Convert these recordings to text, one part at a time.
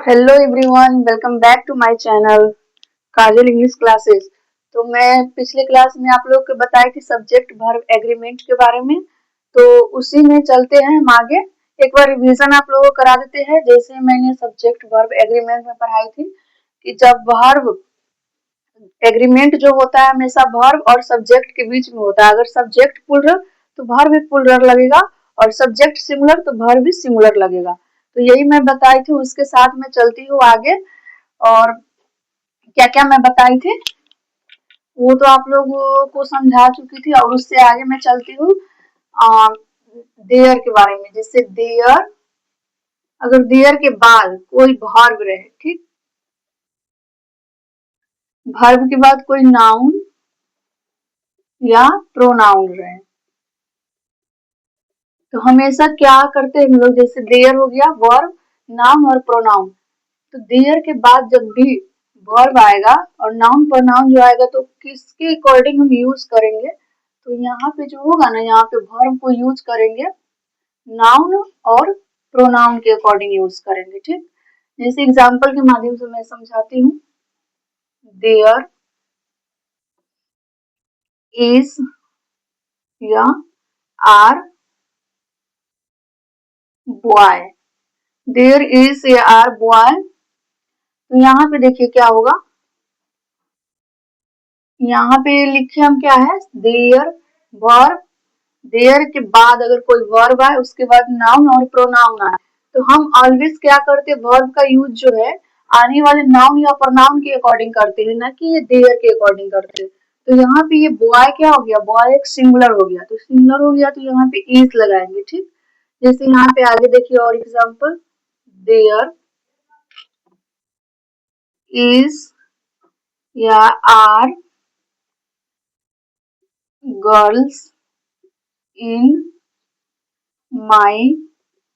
Hello everyone, welcome back to my channel Kajal English classes. तो मैं पिछले क्लास में आप लोग को बताई थी सब्जेक्ट वर्ब एग्रीमेंट के बारे में। तो उसी में चलते हैं हम आगे। एक बार रिवीजन आप लोगों को करा देते हैं। जैसे मैंने सब्जेक्ट वर्ब एग्रीमेंट में पढ़ाई थी कि जब वर्ब एग्रीमेंट जो होता है हमेशा वर्ब और सब्जेक्ट के बीच में होता है। अगर सब्जेक्ट प्लुरल तो वर्ब भी प्लुरल लगेगा और सब्जेक्ट सिंगुलर तो वर्ब भी सिंगुलर लगेगा। तो यही मैं बताई थी, उसके साथ मैं चलती हूँ आगे। और क्या क्या मैं बताई थी वो तो आप लोगों को समझा चुकी थी। और उससे आगे मैं चलती हूँ देयर के बारे में। जैसे देयर, अगर देयर के बाद कोई वर्ब रहे, ठीक, वर्ब के बाद कोई नाउन या प्रोनाउन रहे, तो हमेशा क्या करते हैं हम लोग, जैसे देयर हो गया वर्ब, नाउन और प्रोनाउन। तो देयर के बाद जब भी वर्ब आएगा और नाउन प्रोनाउन जो आएगा तो किसके अकॉर्डिंग हम यूज करेंगे, तो यहाँ पे जो होगा ना, यहाँ पे वर्ब को यूज करेंगे नाउन और प्रोनाउन के अकॉर्डिंग यूज करेंगे। ठीक, जैसे एग्जाम्पल के माध्यम से मैं समझाती हूँ। देयर इज या आर बॉय, देयर इज या आर बॉय। तो यहाँ पे देखिए क्या होगा, यहाँ पे लिखे हम क्या है, देयर वर्ब, देयर के बाद अगर कोई वर्ब आए उसके बाद नाउन और प्रोनाउन आए, तो हम ऑलवेज क्या करते हैं, वर्ब का यूज जो है आने वाले नाउन या प्रोनाउन के अकॉर्डिंग करते हैं, ना कि ये देयर के अकॉर्डिंग करते हैं। तो यहाँ पे ये बॉय क्या हो गया, बॉय एक सिंगुलर हो गया, तो सिंगुलर हो गया तो यहाँ पे इज लगाएंगे। ठीक, जैसे यहाँ पे आगे देखिए और एग्जाम्पल, देयर इज या are girls in my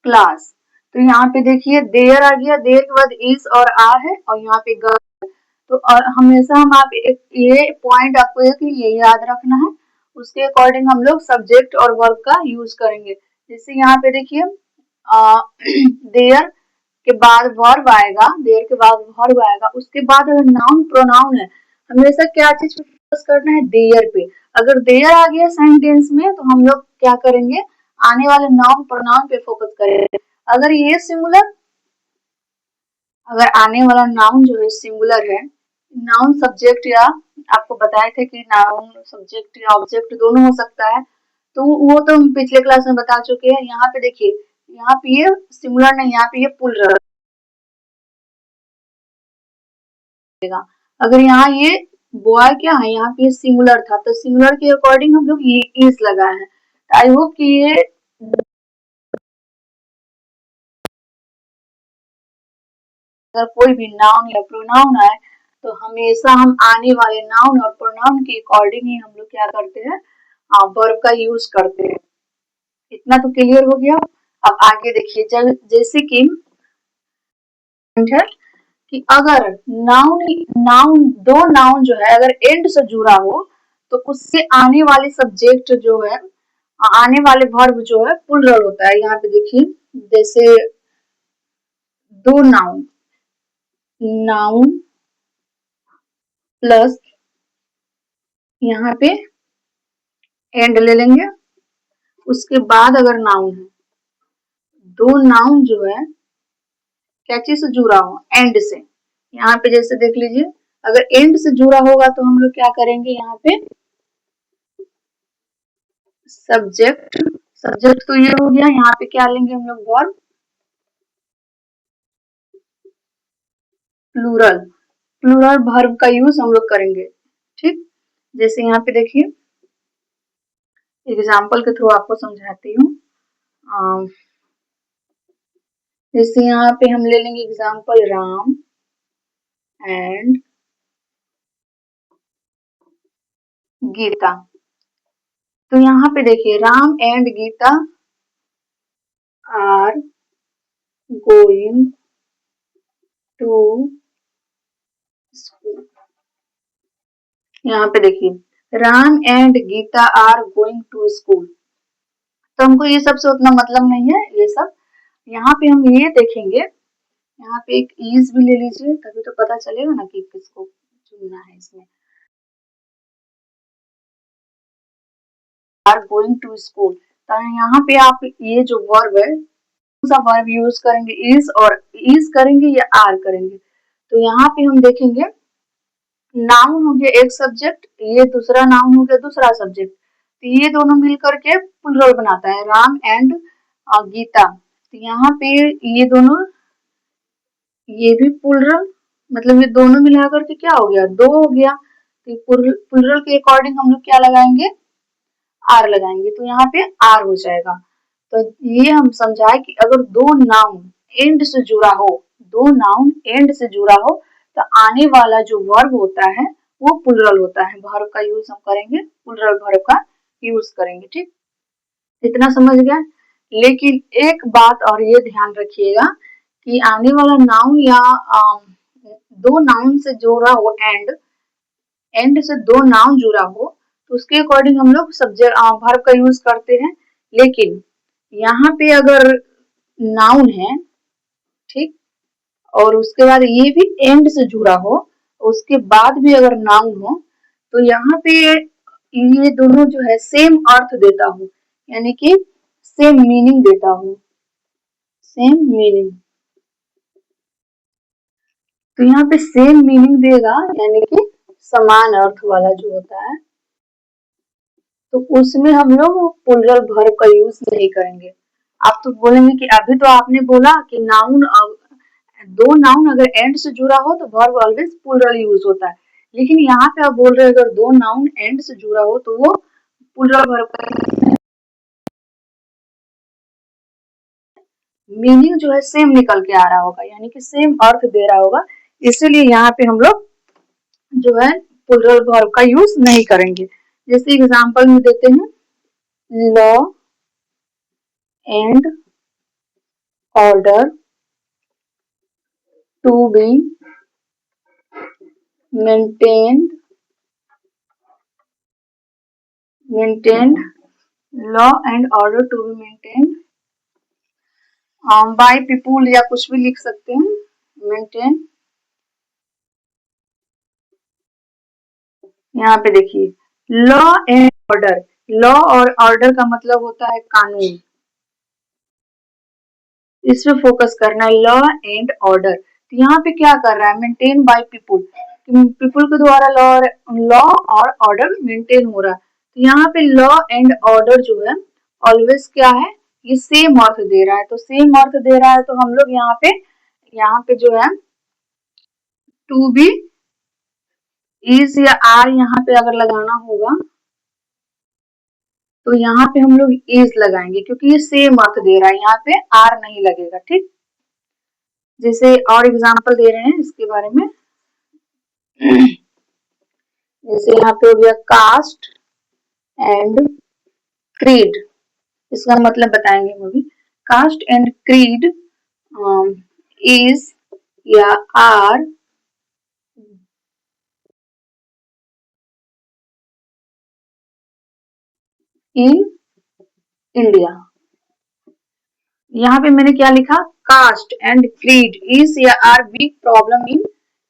class. तो यहाँ पे देखिए देयर आ गया, देयर के बाद इज और आर है और यहाँ पे गर्ल। तो और हमेशा हम आप ये पॉइंट आपको ये याद रखना है, उसके अकॉर्डिंग हम लोग सब्जेक्ट और वर्ब का यूज करेंगे। जैसे यहाँ पे देखिए देयर के बाद वर्ब आएगा, देयर के बाद वर्ब आएगा, उसके बाद अगर नाउन प्रोनाउन है, हमेशा क्या चीज पे फोकस करना है, देयर पे। अगर देयर आ गया सेंटेंस में तो हम लोग क्या करेंगे, आने वाले नाउन प्रोनाउन पे फोकस करेंगे। अगर ये सिंगुलर, अगर आने वाला नाउन जो है सिंगुलर है, नाउन सब्जेक्ट या आपको बताए थे कि नाउन सब्जेक्ट या ऑब्जेक्ट दोनों हो सकता है, तो वो तो हम पिछले क्लास में बता चुके हैं। यहाँ पे देखिए, यहाँ पे ये सिंगुलर नहीं, यहाँ पे ये प्लुरल रहेगा। अगर यहाँ ये बॉय क्या है, यहाँ पे सिंगुलर था तो सिंगुलर के अकॉर्डिंग हम लोग ये इज लगाए हैं। आई होप कि ये अगर कोई भी नाउन या प्रोनाउन आए तो हमेशा हम आने वाले नाउन और प्रोनाउन के अकॉर्डिंग ही हम लोग क्या करते हैं, वर्ब का यूज करते हैं। इतना तो क्लियर हो गया। अब आगे देखिए, जब जैसे कि है कि अगर नाउन नाउन दो नाउन जो है अगर एंड से जुड़ा हो तो उससे आने वाले सब्जेक्ट जो है, आने वाले वर्ब जो है प्लुरल होता है। यहाँ पे देखिए, जैसे दो नाउन, नाउन प्लस यहाँ पे एंड ले लेंगे, उसके बाद अगर नाउन है, दो नाउन जो है क्या चीज से जुड़ा हो, एंड से। यहाँ पे जैसे देख लीजिए, अगर एंड से जुड़ा होगा तो हम लोग क्या करेंगे, यहाँ पे सब्जेक्ट, सब्जेक्ट तो ये हो गया, यहाँ पे क्या लेंगे हम लोग, वर्ब प्लूरल, प्लूरल वर्ब का यूज हम लोग करेंगे। ठीक, जैसे यहाँ पे देखिए एग्जाम्पल के थ्रू आपको समझाती हूँ। जैसे यहाँ पे हम ले लेंगे एग्जाम्पल, राम एंड गीता। तो यहाँ पे देखिए, Ram and Geeta are going to school. यहाँ पे देखिए, Ram and Geeta are going to school. तो हमको ये सब से उतना मतलब नहीं है ये सब। यहाँ पे हम ये देखेंगे यहाँ पे एक इज भी ले लीजिए, तभी तो पता चलेगा ना कि किसको चुनना है इसमें। आर गोइंग टू स्कूल, तो यहाँ पे आप ये जो वर्ब है, कौन सा वर्ब यूज करेंगे, इज और इज करेंगे या आर करेंगे। तो यहाँ पे हम देखेंगे नाउन हो गया एक सब्जेक्ट, ये दूसरा नाउन हो गया दूसरा सब्जेक्ट, तो ये दोनों मिल करके प्लुरल बनाता है, राम एंड गीता। तो यहाँ पे ये दोनों, ये भी प्लुरल, मतलब ये दोनों मिला करके क्या हो गया, दो हो गया। तो प्लुरल के अकॉर्डिंग हम लोग क्या लगाएंगे, आर लगाएंगे, तो यहाँ पे आर हो जाएगा। तो ये हम समझाए कि अगर दो नाउन एंड से जुड़ा हो, दो नाउन एंड से जुड़ा हो, तो आने वाला जो वर्ब होता है वो प्लुरल होता है, वर्ब का यूज हम करेंगे, प्लुरल वर्ब का यूज करेंगे। ठीक, इतना समझ गया। लेकिन एक बात और ये ध्यान रखिएगा कि आने वाला नाउन या दो नाउन से जुड़ा हो, एंड से दो नाउन जुड़ा हो, तो उसके अकॉर्डिंग हम लोग सब्जेक्ट वर्ब का यूज करते हैं। लेकिन यहाँ पे अगर नाउन है, ठीक, और उसके बाद ये भी एंड से जुड़ा हो, उसके बाद भी अगर नाउन हो, तो यहाँ पे ये दोनों जो है सेम अर्थ देता हूँ, यानी कि सेम मीनिंग देता हूँ, सेम मीनिंग। तो यहाँ पे सेम मीनिंग देगा, यानी कि समान अर्थ वाला जो होता है, तो उसमें हम लोग प्लुरल वर्ब का यूज नहीं करेंगे। आप तो बोलेंगे कि अभी तो आपने बोला कि नाउन, दो नाउन अगर एंड से जुड़ा हो तो वर्ब ऑलवेज प्लुरल यूज होता है, लेकिन यहाँ पे आप बोल रहे हैं अगर दो नाउन एंड से जुड़ा हो तो वो प्लुरल वर्ब का मीनिंग जो है सेम निकल के आ रहा होगा, यानी कि सेम अर्थ दे रहा होगा, इसीलिए यहाँ पे हम लोग जो है प्लुरल वर्ब का यूज नहीं करेंगे। जैसे एग्जांपल में देते हैं, law and order to be maintained maintained law and order to be maintained by people, या कुछ भी लिख सकते हैं, मेंटेन। यहाँ पे देखिए लॉ एंड ऑर्डर, लॉ और ऑर्डर का मतलब होता है कानून, इस पे फोकस करना है, लॉ एंड ऑर्डर। तो यहाँ पे क्या कर रहा है, मेंटेन बाय पीपुल, पीपुल के द्वारा लॉ और ऑर्डर मेंटेन हो रहा है। तो यहाँ पे लॉ एंड ऑर्डर जो है ऑलवेज क्या है, ये सेम अर्थ दे रहा है, तो सेम अर्थ दे रहा है तो हम लोग यहाँ पे जो है टू बी, इज या आर यहाँ पे अगर लगाना होगा तो यहाँ पे हम लोग इज लगाएंगे, क्योंकि ये सेम अर्थ दे रहा है, यहाँ पे आर नहीं लगेगा। ठीक, जैसे और एग्जांपल दे रहे हैं इसके बारे में, जैसे यहाँ पे हो गया कास्ट एंड क्रीड, इसका मतलब बताएंगे हम अभी। कास्ट एंड क्रीड इज या आर इन इंडिया। यहाँ पे मैंने क्या लिखा, कास्ट एंड क्रीड इज या are big problem in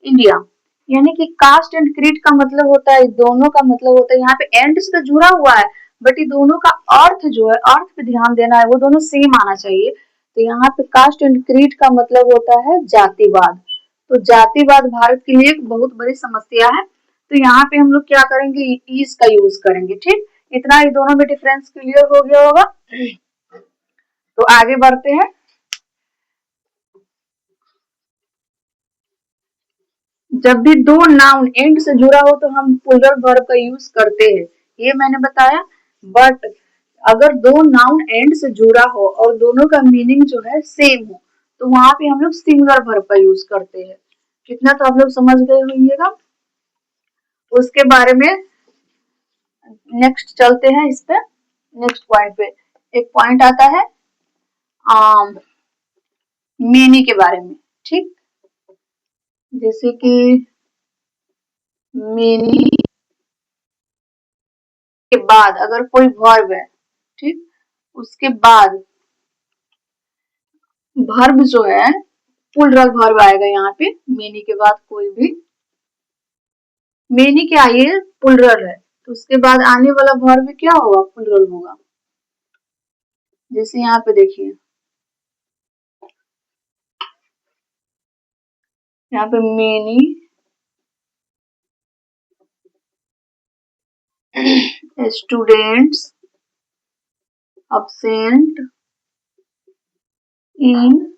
India, यानी कि कास्ट एंड क्रीड का मतलब होता है, दोनों का मतलब होता है, यहाँ पे एंड से तो जुड़ा हुआ है, बट ये दोनों का अर्थ जो है, अर्थ पे ध्यान देना है, वो दोनों सेम आना चाहिए। तो यहाँ पे कास्ट एंड क्रीड का मतलब होता है जातिवाद, तो जातिवाद भारत के लिए एक बहुत बड़ी समस्या है। तो यहाँ पे हम लोग क्या करेंगे, इज का यूज करेंगे। ठीक, इतना ये दोनों में डिफरेंस क्लियर हो गया होगा। तो आगे बढ़ते हैं। जब भी दो नाउन एंड से जुड़ा हो तो हम प्लुरल वर्ब का यूज करते हैं, ये मैंने बताया। बट अगर दो नाउन एंड से जुड़ा हो और दोनों का मीनिंग जो है सेम हो, तो वहां पे हम लोग सिंगुलर वर्ब का यूज करते हैं। कितना तो आप लोग समझ गए होंगे। उसके बारे में नेक्स्ट चलते हैं, इस पे नेक्स्ट पॉइंट पे एक पॉइंट आता है मेनी के बारे में। ठीक, जैसे कि मेनी के बाद अगर कोई वर्ब है, ठीक, उसके बाद वर्ब जो है प्लूरल वर्ब आएगा यहाँ पे मेनी के बाद कोई भी। मेनी क्या ये प्लूरल है, तो उसके बाद आने वाला वर्ब क्या होगा, प्लूरल होगा। जैसे यहाँ पे देखिए, यहाँ पे मेनी स्टूडेंट्स absent in